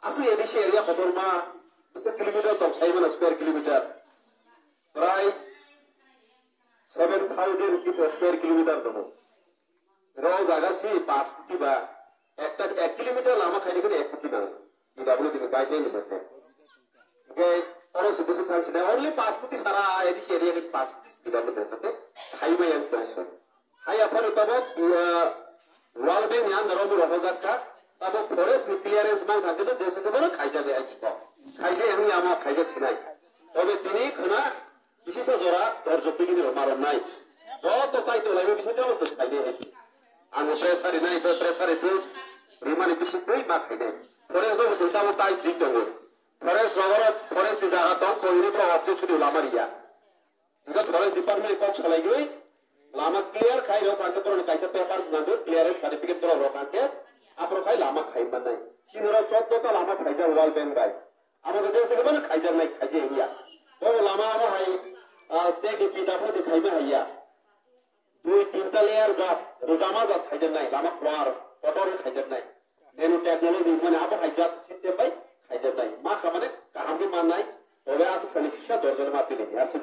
আছে এদিকে এরিয়া খবর মা 2 কিলোমিটার তো 6 মানে স্কয়ার কিলোমিটার প্রায় 7000 কি স্কয়ার কিলোমিটার দেবো রাও জায়গা সি 5 কোটি বা একটা 1 কিলোমিটার লামা খাইলে করে 1 কোটি না ইডাব্লিউ দিকে কাইতে নিতে ওকে পরে সুবিধা থাকছে না অনলি 5 কোটি সারা এদিকে এরিয়া কে 5 কোটি ইডাব্লিউ দেখাতে হাইওয়ে একদম হাই আফারে তবে ওয়ার্ল্ড ব্যাংক ইয়ান ধরো রহজাকা তবে ফরেস্ট ক্লিয়ারেন্স মান থাকে তো যে সেটা বড় খাইজা দেয় আছে খাইজা আমি আমা খাইজা ছিনাই তবে তিনি খনা কিসিসা জোড়া ধৈর্য কিনি মারন নাই যত চাইতে লাইবে বিষয় যাবো খাইজা হইছে আমি প্রেসারে নাই তো প্রেসারে তো রিমানি বিষয় তুই মা খাইদে ফরেস্ট তো চিন্তা মত আইস দিতে হবে ফরেস্ট নগর ফরেস্ট কি জায়গা তো কোইনি প্রভাব তো ছুটি লামারিয়া এটা ফরেস্ট ডিপার্টমেন্ট কক চলাই গই লামা ক্লিয়ার খাই রো কাকে তোর কাইসা পেপারস না দো ক্লিয়ারেন্স সার্টিফিকেট তোর রো কাকে আপরো খাই লামা খাইবা নাই চিনরা 14 টা লামা খাইজা ওয়াল ব্যাংক ভাই আমাদের যে সেকে বলে খাইজা নাই খাইজা ইয়া তো লামা আমা হাই আস্তে কি পিদাফো দে খাইবা হাইয়া 2-3টা লেয়ার জাত রোজামা জাত খাইজা নাই লামা কোয়ার ফটোর খাইজা নাই নেনো টেকনোলজি মানে আপো খাইজা সিস্টেম ভাই খাইজা নাই মা খামানে কাহামকে মান নাই তবে আসে সানি পিছা দর্জন মাতে নেই আসে